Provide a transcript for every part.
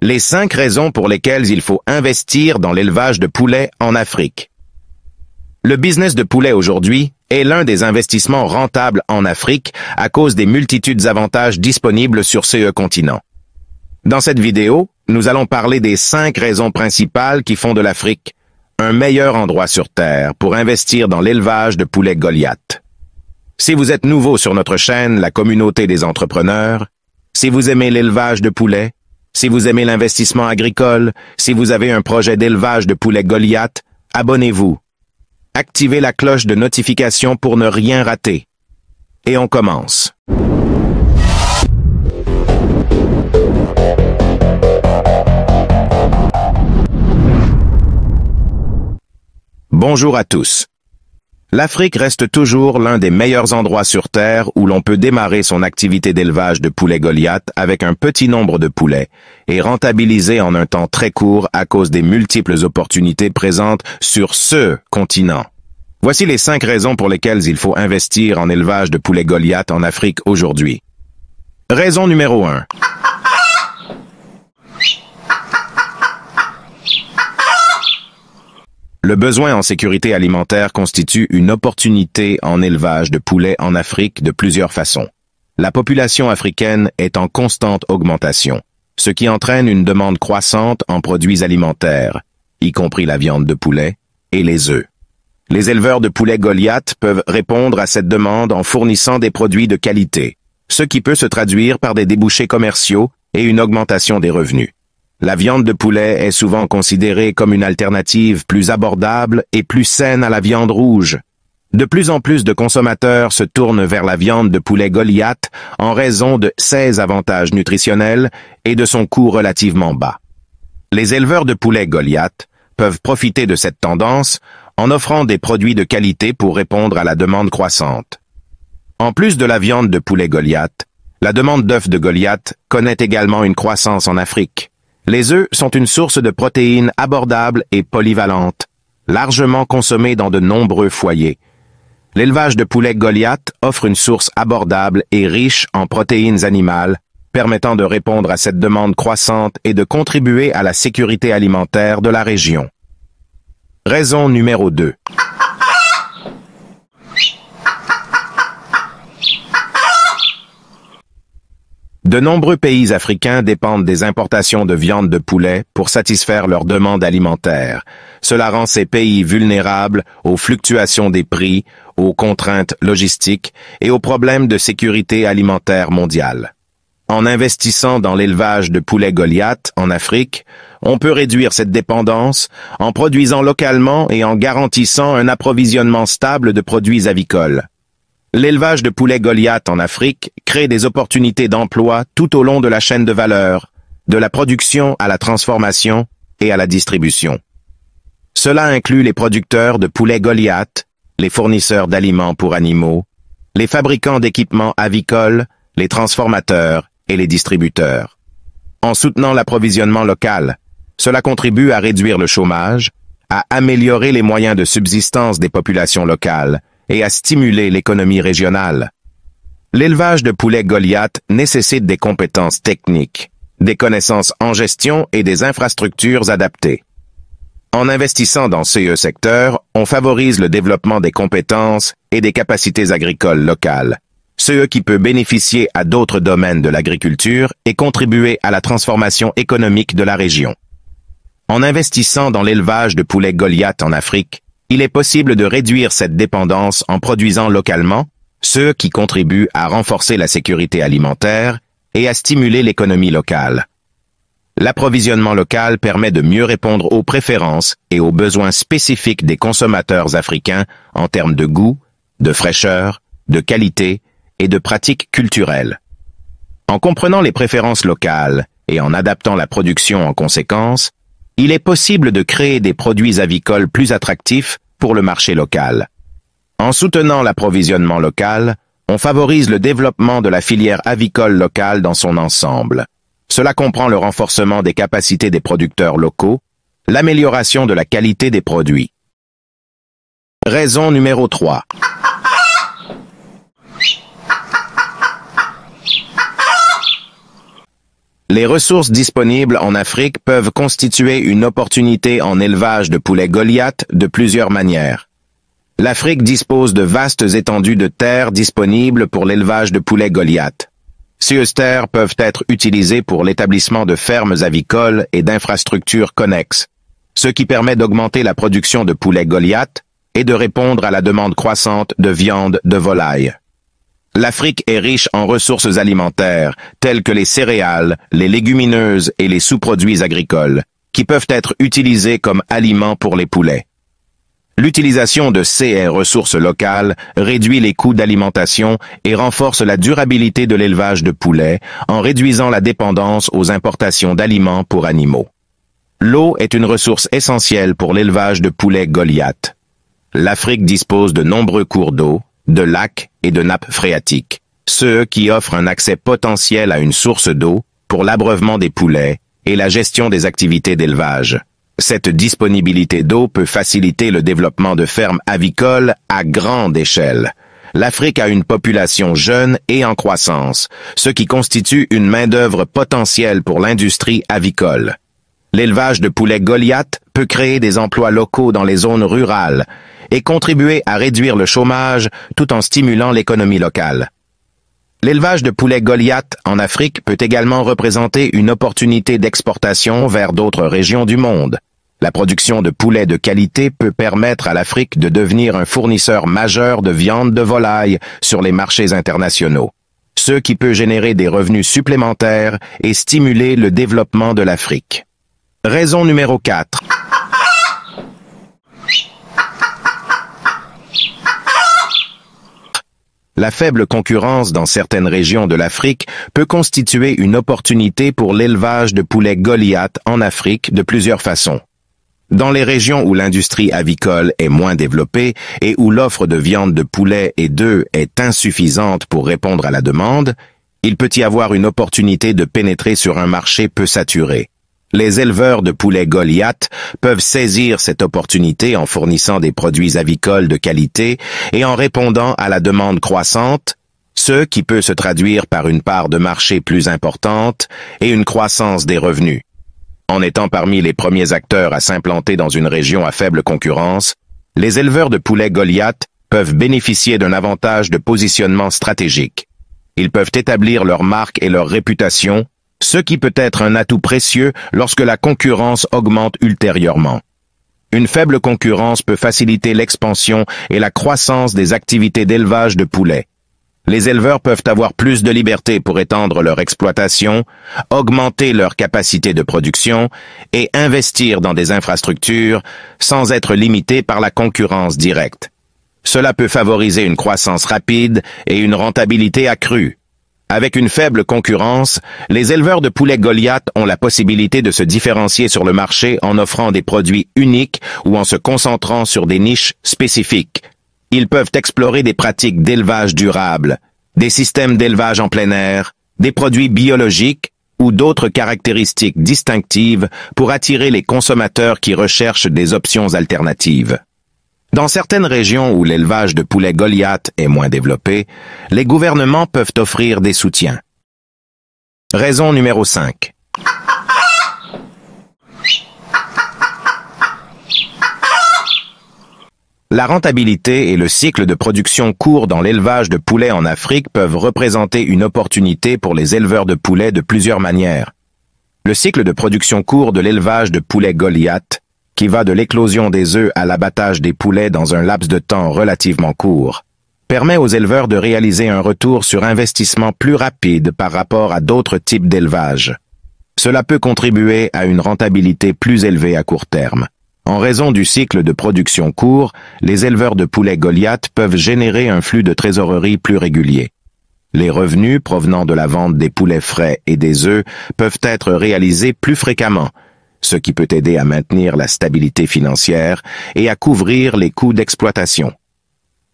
Les 5 raisons pour lesquelles il faut investir dans l'élevage de poulets en Afrique. Le business de poulet aujourd'hui est l'un des investissements rentables en Afrique à cause des multitudes avantages disponibles sur ce continent. Dans cette vidéo, nous allons parler des 5 raisons principales qui font de l'Afrique un meilleur endroit sur Terre pour investir dans l'élevage de poulets Goliath. Si vous êtes nouveau sur notre chaîne, la communauté des entrepreneurs, si vous aimez l'élevage de poulets, si vous aimez l'investissement agricole, si vous avez un projet d'élevage de poulets Goliath, abonnez-vous. Activez la cloche de notification pour ne rien rater. Et on commence. Bonjour à tous. L'Afrique reste toujours l'un des meilleurs endroits sur Terre où l'on peut démarrer son activité d'élevage de poulets Goliath avec un petit nombre de poulets et rentabiliser en un temps très court à cause des multiples opportunités présentes sur ce continent. Voici les 5 raisons pour lesquelles il faut investir en élevage de poulets Goliath en Afrique aujourd'hui. Raison numéro 1. Le besoin en sécurité alimentaire constitue une opportunité en élevage de poulets en Afrique de plusieurs façons. La population africaine est en constante augmentation, ce qui entraîne une demande croissante en produits alimentaires, y compris la viande de poulet et les œufs. Les éleveurs de poulets Goliath peuvent répondre à cette demande en fournissant des produits de qualité, ce qui peut se traduire par des débouchés commerciaux et une augmentation des revenus. La viande de poulet est souvent considérée comme une alternative plus abordable et plus saine à la viande rouge. De plus en plus de consommateurs se tournent vers la viande de poulet Goliath en raison de ses avantages nutritionnels et de son coût relativement bas. Les éleveurs de poulets Goliath peuvent profiter de cette tendance en offrant des produits de qualité pour répondre à la demande croissante. En plus de la viande de poulet Goliath, la demande d'œufs de Goliath connaît également une croissance en Afrique. Les œufs sont une source de protéines abordable et polyvalente, largement consommée dans de nombreux foyers. L'élevage de poulets Goliath offre une source abordable et riche en protéines animales, permettant de répondre à cette demande croissante et de contribuer à la sécurité alimentaire de la région. Raison numéro 2. De nombreux pays africains dépendent des importations de viande de poulet pour satisfaire leurs demandes alimentaires. Cela rend ces pays vulnérables aux fluctuations des prix, aux contraintes logistiques et aux problèmes de sécurité alimentaire mondiale. En investissant dans l'élevage de poulets Goliath en Afrique, on peut réduire cette dépendance en produisant localement et en garantissant un approvisionnement stable de produits avicoles. L'élevage de poulets Goliath en Afrique crée des opportunités d'emploi tout au long de la chaîne de valeur, de la production à la transformation et à la distribution. Cela inclut les producteurs de poulets Goliath, les fournisseurs d'aliments pour animaux, les fabricants d'équipements avicoles, les transformateurs et les distributeurs. En soutenant l'approvisionnement local, cela contribue à réduire le chômage, à améliorer les moyens de subsistance des populations locales, et à stimuler l'économie régionale. L'élevage de poulets Goliath nécessite des compétences techniques, des connaissances en gestion et des infrastructures adaptées. En investissant dans ce secteur, on favorise le développement des compétences et des capacités agricoles locales, ce qui peut bénéficier à d'autres domaines de l'agriculture et contribuer à la transformation économique de la région. En investissant dans l'élevage de poulets Goliath en Afrique, il est possible de réduire cette dépendance en produisant localement, ce qui contribue à renforcer la sécurité alimentaire et à stimuler l'économie locale. L'approvisionnement local permet de mieux répondre aux préférences et aux besoins spécifiques des consommateurs africains en termes de goût, de fraîcheur, de qualité et de pratiques culturelles. En comprenant les préférences locales et en adaptant la production en conséquence, il est possible de créer des produits avicoles plus attractifs pour le marché local. En soutenant l'approvisionnement local, on favorise le développement de la filière avicole locale dans son ensemble. Cela comprend le renforcement des capacités des producteurs locaux, l'amélioration de la qualité des produits. Raison numéro 3. Les ressources disponibles en Afrique peuvent constituer une opportunité en élevage de poulets Goliath de plusieurs manières. L'Afrique dispose de vastes étendues de terres disponibles pour l'élevage de poulets Goliath. Ces terres peuvent être utilisées pour l'établissement de fermes avicoles et d'infrastructures connexes, ce qui permet d'augmenter la production de poulets Goliath et de répondre à la demande croissante de viande de volaille. L'Afrique est riche en ressources alimentaires, telles que les céréales, les légumineuses et les sous-produits agricoles, qui peuvent être utilisés comme aliments pour les poulets. L'utilisation de ces ressources locales réduit les coûts d'alimentation et renforce la durabilité de l'élevage de poulets en réduisant la dépendance aux importations d'aliments pour animaux. L'eau est une ressource essentielle pour l'élevage de poulets Goliath. L'Afrique dispose de nombreux cours d'eau, de lacs et de nappes phréatiques, ceux qui offrent un accès potentiel à une source d'eau pour l'abreuvement des poulets et la gestion des activités d'élevage. Cette disponibilité d'eau peut faciliter le développement de fermes avicoles à grande échelle. L'Afrique a une population jeune et en croissance, ce qui constitue une main-d'œuvre potentielle pour l'industrie avicole. L'élevage de poulets Goliath peut créer des emplois locaux dans les zones rurales et contribuer à réduire le chômage tout en stimulant l'économie locale. L'élevage de poulets Goliath en Afrique peut également représenter une opportunité d'exportation vers d'autres régions du monde. La production de poulets de qualité peut permettre à l'Afrique de devenir un fournisseur majeur de viande de volaille sur les marchés internationaux, ce qui peut générer des revenus supplémentaires et stimuler le développement de l'Afrique. Raison numéro 4. La faible concurrence dans certaines régions de l'Afrique peut constituer une opportunité pour l'élevage de poulets Goliath en Afrique de plusieurs façons. Dans les régions où l'industrie avicole est moins développée et où l'offre de viande de poulet et d'œufs est insuffisante pour répondre à la demande, il peut y avoir une opportunité de pénétrer sur un marché peu saturé. Les éleveurs de poulets Goliath peuvent saisir cette opportunité en fournissant des produits avicoles de qualité et en répondant à la demande croissante, ce qui peut se traduire par une part de marché plus importante et une croissance des revenus. En étant parmi les premiers acteurs à s'implanter dans une région à faible concurrence, les éleveurs de poulets Goliath peuvent bénéficier d'un avantage de positionnement stratégique. Ils peuvent établir leur marque et leur réputation, ce qui peut être un atout précieux lorsque la concurrence augmente ultérieurement. Une faible concurrence peut faciliter l'expansion et la croissance des activités d'élevage de poulets. Les éleveurs peuvent avoir plus de liberté pour étendre leur exploitation, augmenter leur capacité de production et investir dans des infrastructures sans être limités par la concurrence directe. Cela peut favoriser une croissance rapide et une rentabilité accrue. Avec une faible concurrence, les éleveurs de poulets Goliath ont la possibilité de se différencier sur le marché en offrant des produits uniques ou en se concentrant sur des niches spécifiques. Ils peuvent explorer des pratiques d'élevage durable, des systèmes d'élevage en plein air, des produits biologiques ou d'autres caractéristiques distinctives pour attirer les consommateurs qui recherchent des options alternatives. Dans certaines régions où l'élevage de poulets Goliath est moins développé, les gouvernements peuvent offrir des soutiens. Raison numéro 5. La rentabilité et le cycle de production court dans l'élevage de poulets en Afrique peuvent représenter une opportunité pour les éleveurs de poulets de plusieurs manières. Le cycle de production court de l'élevage de poulets Goliath, qui va de l'éclosion des œufs à l'abattage des poulets dans un laps de temps relativement court, permet aux éleveurs de réaliser un retour sur investissement plus rapide par rapport à d'autres types d'élevage. Cela peut contribuer à une rentabilité plus élevée à court terme. En raison du cycle de production court, les éleveurs de poulets Goliath peuvent générer un flux de trésorerie plus régulier. Les revenus provenant de la vente des poulets frais et des œufs peuvent être réalisés plus fréquemment, ce qui peut aider à maintenir la stabilité financière et à couvrir les coûts d'exploitation.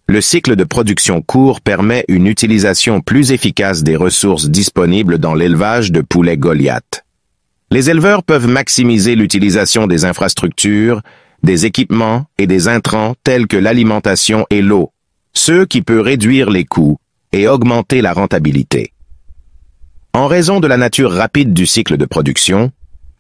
Le cycle de production court permet une utilisation plus efficace des ressources disponibles dans l'élevage de poulets Goliath. Les éleveurs peuvent maximiser l'utilisation des infrastructures, des équipements et des intrants tels que l'alimentation et l'eau, ce qui peut réduire les coûts et augmenter la rentabilité. En raison de la nature rapide du cycle de production,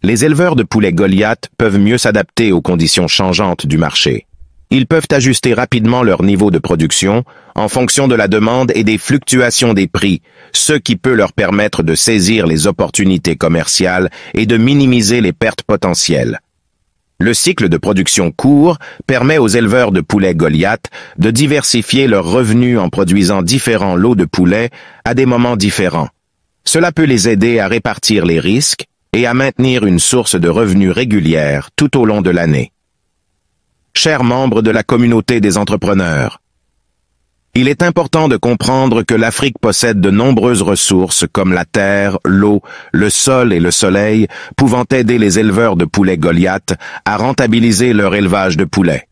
les éleveurs de poulets Goliath peuvent mieux s'adapter aux conditions changeantes du marché. Ils peuvent ajuster rapidement leur niveau de production en fonction de la demande et des fluctuations des prix, ce qui peut leur permettre de saisir les opportunités commerciales et de minimiser les pertes potentielles. Le cycle de production court permet aux éleveurs de poulets Goliath de diversifier leurs revenus en produisant différents lots de poulets à des moments différents. Cela peut les aider à répartir les risques et à maintenir une source de revenus régulière tout au long de l'année. Chers membres de la communauté des entrepreneurs, il est important de comprendre que l'Afrique possède de nombreuses ressources comme la terre, l'eau, le sol et le soleil, pouvant aider les éleveurs de poulets Goliath à rentabiliser leur élevage de poulets.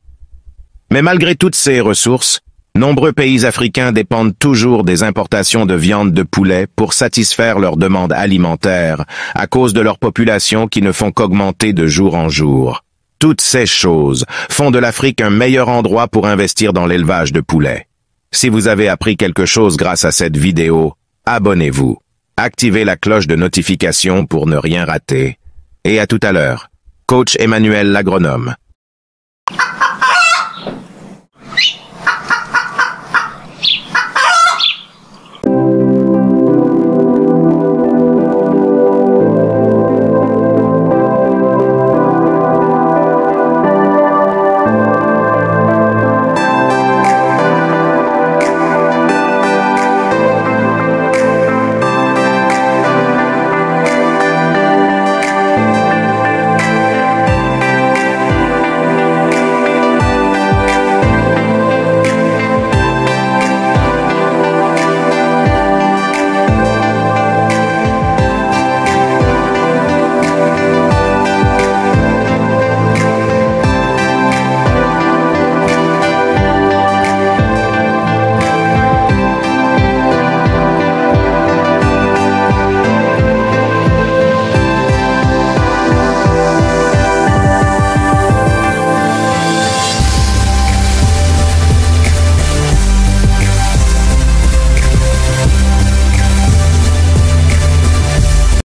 Mais malgré toutes ces ressources, nombreux pays africains dépendent toujours des importations de viande de poulet pour satisfaire leurs demandes alimentaires à cause de leur population qui ne font qu'augmenter de jour en jour. Toutes ces choses font de l'Afrique un meilleur endroit pour investir dans l'élevage de poulets. Si vous avez appris quelque chose grâce à cette vidéo, abonnez-vous, activez la cloche de notification pour ne rien rater. Et à tout à l'heure. Coach Emmanuel l'agronome.